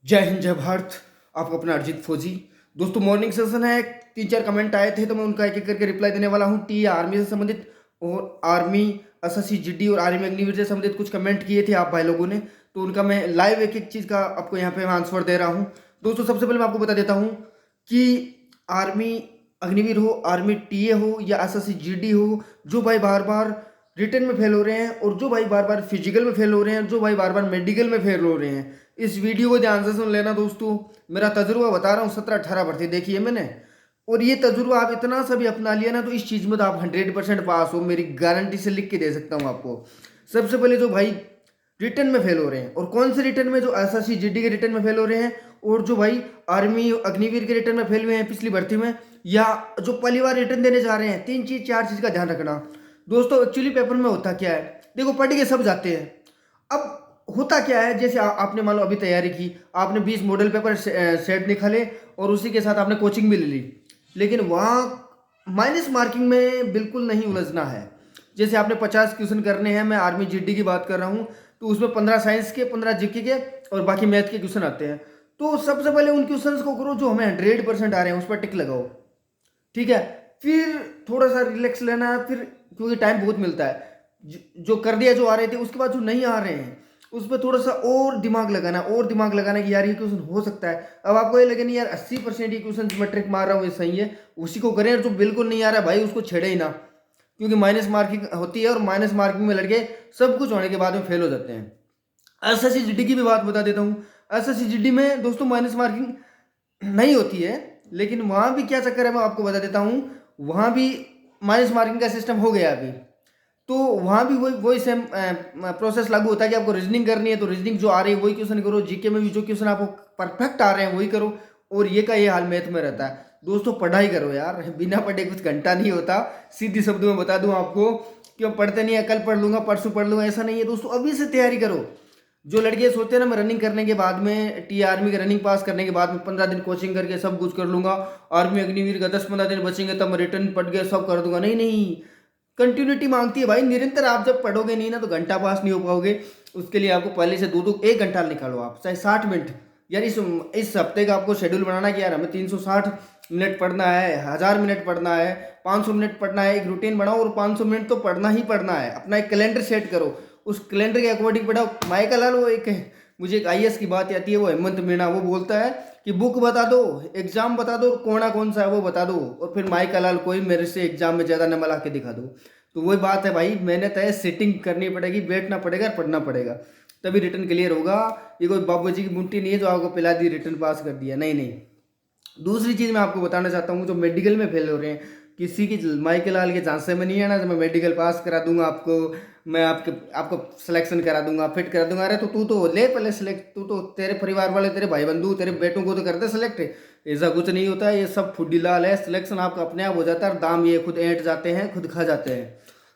जय हिंद जय भारत। आपका अपना अरिजीत फौजी। दोस्तों मॉर्निंग सेशन है, 3-4 कमेंट आए थे तो मैं उनका एक एक करके रिप्लाई देने वाला हूँ। टी आर्मी से संबंधित और आर्मी एसएससी जीडी और आर्मी अग्निवीर से संबंधित कुछ कमेंट किए थे आप भाई लोगों ने, तो उनका मैं लाइव एक एक चीज़ का आपको यहाँ पे मैं आंसर दे रहा हूँ। दोस्तों सबसे पहले मैं आपको बता देता हूँ कि आर्मी अग्निवीर हो, आर्मी टीए हो या एसएससी जीडी हो, जो भाई बार बार रिटर्न में फेल हो रहे हैं और जो भाई बार बार फिजिकल में फेल हो रहे हैं, जो भाई बार बार मेडिकल में फेल हो रहे हैं, इस वीडियो को ध्यान से सुन लेना दोस्तों। मेरा तजुर्बा बता रहा हूँ, 17-18 भर्ती देखी है मैंने, और ये तजुर्बा आप इतना सा भी अपना लिया ना तो इस चीज़ में तो आप 100% पास हो, मेरी गारंटी से लिख के दे सकता हूँ आपको। सबसे पहले जो भाई रिटर्न में फेल हो रहे हैं, और कौन से रिटर्न में, जो एसएससी जीडी के रिटर्न में फेल हो रहे हैं, और जो भाई आर्मी अग्निवीर के रिटर्न में फेल हुए हैं पिछली भर्ती में, या जो पहली बार रिटर्न देने जा रहे हैं, 3 चीज़ 4 चीज़ का ध्यान रखना दोस्तों। एक्चुअली पेपर में होता क्या है, देखो पढ़ के सब जाते हैं। अब होता क्या है, जैसे आपने मान लो अभी तैयारी की, आपने 20 मॉडल पेपर सेट निकाले और उसी के साथ आपने कोचिंग भी ले ली, लेकिन वहाँ माइनस मार्किंग में बिल्कुल नहीं उलझना है। जैसे आपने 50 क्वेश्चन करने हैं, मैं आर्मी जीडी की बात कर रहा हूँ, तो उसमें 15 साइंस के, 15 जीके के और बाकी मैथ के क्वेश्चन आते हैं। तो सबसे पहले उन क्वेश्चंस को करो जो हमें 100% आ रहे हैं, उस पर टिक लगाओ, ठीक है। फिर थोड़ा सा रिलैक्स लेना है, फिर क्योंकि टाइम बहुत मिलता है, जो कर दिया जो आ रहे थे, उसके बाद जो नहीं आ रहे हैं उस पर थोड़ा सा और दिमाग लगाना, और दिमाग लगाना कि यार ये क्वेश्चन हो सकता है। अब आपको ये लगे नहीं यार 80% ये क्वेश्चन मैं ट्रिक मार रहा हूँ ये सही है, उसी को करें। और जो बिल्कुल नहीं आ रहा है भाई उसको छेड़े ही ना, क्योंकि माइनस मार्किंग होती है और माइनस मार्किंग में लड़के सब कुछ होने के बाद में फेल हो जाते हैं। एसएससी जीडी की भी बात बता देता हूँ। एसएससी जीडी में दोस्तों माइनस मार्किंग नहीं होती है, लेकिन वहाँ भी क्या चक्कर है मैं आपको बता देता हूँ। वहाँ भी माइनस मार्किंग का सिस्टम हो गया अभी, तो वहाँ भी वही सेम प्रोसेस लागू होता है कि आपको रीजनिंग करनी है तो रीजनिंग जो आ रही है वही क्वेश्चन करो, जीके में भी जो क्वेश्चन आपको परफेक्ट आ रहे हैं वही करो, और ये का ये हाल मैथ में रहता है। दोस्तों पढ़ाई करो यार, बिना पढ़े कुछ घंटा नहीं होता। सीधी शब्दों में बता दूं आपको, क्यों पढ़ते नहीं है, कल पढ़ लूंगा परसों पढ़ लूंगा, ऐसा नहीं है दोस्तों। अभी से तैयारी करो। जो लड़के सोचते हैं ना मैं रनिंग करने के बाद में, टी आर्मी की रनिंग पास करने के बाद में 15 दिन कोचिंग करके सब कुछ कर लूंगा, आर्मी अग्निवीर का 10-15 दिन बचेंगे तब मैं रिटर्न पढ़ के सब कर दूंगा, नहीं नहीं। कंटिन्यूटी मांगती है भाई, निरंतर आप जब पढ़ोगे नहीं ना तो घंटा पास नहीं हो पाओगे। उसके लिए आपको पहले से 2-2 1 घंटा निकालो, आप चाहे 60 मिनट। यार इस हफ्ते का आपको शेड्यूल बनाना कि यार हमें 360 मिनट पढ़ना है, 1000 मिनट पढ़ना है, 500 मिनट पढ़ना है, एक रूटीन बनाओ और 500 मिनट तो पढ़ना ही पढ़ना है। अपना एक कैलेंडर सेट करो, उस कैलेंडर के अकॉर्डिंग पढ़ाओ। माइकल लाल वो एक मुझे एक आईएएस की बात आती है, वो हेमंत मीणा, वो बोलता है कि बुक बता दो, एग्जाम बता दो, कोना कौन सा है वो बता दो, और फिर माइकल लाल कोई मेरे से एग्जाम में ज़्यादा नंबर ला के दिखा दो। तो वही बात है भाई, मेहनत है, सिटिंग करनी पड़ेगी, बैठना पड़ेगा, पढ़ना पड़ेगा, तभी रिटर्न क्लियर होगा। ये कोई बाबू जी की मुंटी नहीं है जो आपको पिला दी रिटर्न पास कर दिया, नहीं नहीं। दूसरी चीज़ मैं आपको बताना चाहता हूँ, जो मेडिकल में फेल हो रहे हैं, किसी की माइकल लाल के झांसे में नहीं है ना तो मैं मेडिकल पास करा दूंगा आपको, मैं आपको सिलेक्शन करा दूंगा, फिट करा दूंगा। अरे तू तो ले पहले सिलेक्ट, तू तो, तेरे परिवार वाले, तेरे भाई बंधु, तेरे बेटों को तो करते सिलेक्ट। ऐसा कुछ नहीं होता है, ये सब फुड्डी लाल है। सिलेक्शन आपका अपने आप हो जाता है, दाम ये खुद ऐंठ जाते हैं, खुद खा जाते हैं,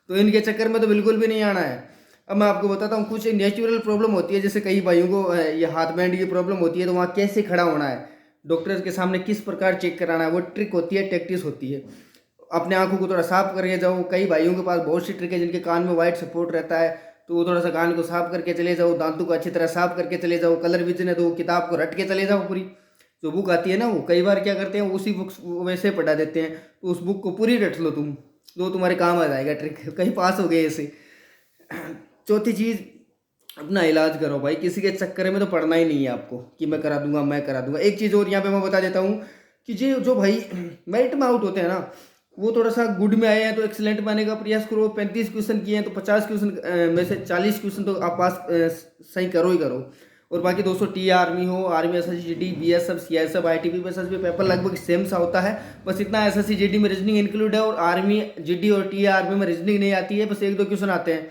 तो इनके चक्कर में तो बिल्कुल भी नहीं आना है। अब मैं आपको बताता हूँ, कुछ नेचुरल प्रॉब्लम होती है, जैसे कई भाइयों को ये हाथ बैंड की प्रॉब्लम होती है, तो वहाँ कैसे खड़ा होना है, डॉक्टर के सामने किस प्रकार चेक कराना है, वो ट्रिक होती है, टैक्टिस होती है। अपने आंखों को थोड़ा साफ करके जाओ। कई भाइयों के पास बहुत सी ट्रिक है, जिनके कान में वाइट सपोर्ट रहता है, तो वो थोड़ा सा कान को साफ करके चले जाओ, दांतों को अच्छी तरह साफ करके चले जाओ। कलर विजन है तो वो किताब को रट के चले जाओ पूरी, जो बुक आती है ना, वो कई बार क्या करते हैं उसी बुक वैसे पढ़ा देते हैं, तो उस बुक को पूरी रट लो तुम, तो तुम्हारे काम आ जाएगा ट्रिक, कहीं पास हो गए ऐसे। चौथी चीज़, अपना इलाज करो भाई, किसी के चक्कर में तो पढ़ना ही नहीं है आपको कि मैं करा दूंगा मैं करा दूंगा। एक चीज़ और यहाँ पे मैं बता देता हूँ कि जो भाई मेरिट में आउट होते हैं ना, वो थोड़ा सा गुड में आए हैं तो एक्सीलेंट में आने का प्रयास करो। 35 क्वेश्चन किए हैं तो 50 क्वेश्चन में से 40 क्वेश्चन तो आप पास सही करो ही करो। और बाकी दोस्तों टी आर्मी हो, army SSC GD, BSF, CISF, ITB, SSB paper लगभग सेम सा होता है, बस इतना एसएससी जीडी में रीजनिंग इंक्लूड है, और आर्मी जीडी और टी आर्मी में रीजनिंग नहीं आती है, बस 1-2 क्वेश्चन आते हैं।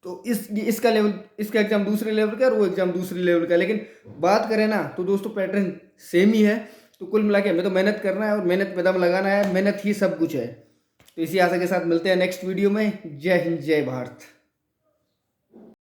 तो इसका लेवल, इसका एग्जाम दूसरे लेवल का और वो एग्जाम दूसरे लेवल का, लेकिन बात करें ना तो दोस्तों पैटर्न सेम ही है। तो कुल मिला के हमें तो मेहनत करना है और मेहनत पे दम लगाना है, मेहनत ही सब कुछ है। तो इसी आशा के साथ मिलते हैं नेक्स्ट वीडियो में। जय हिंद जय भारत।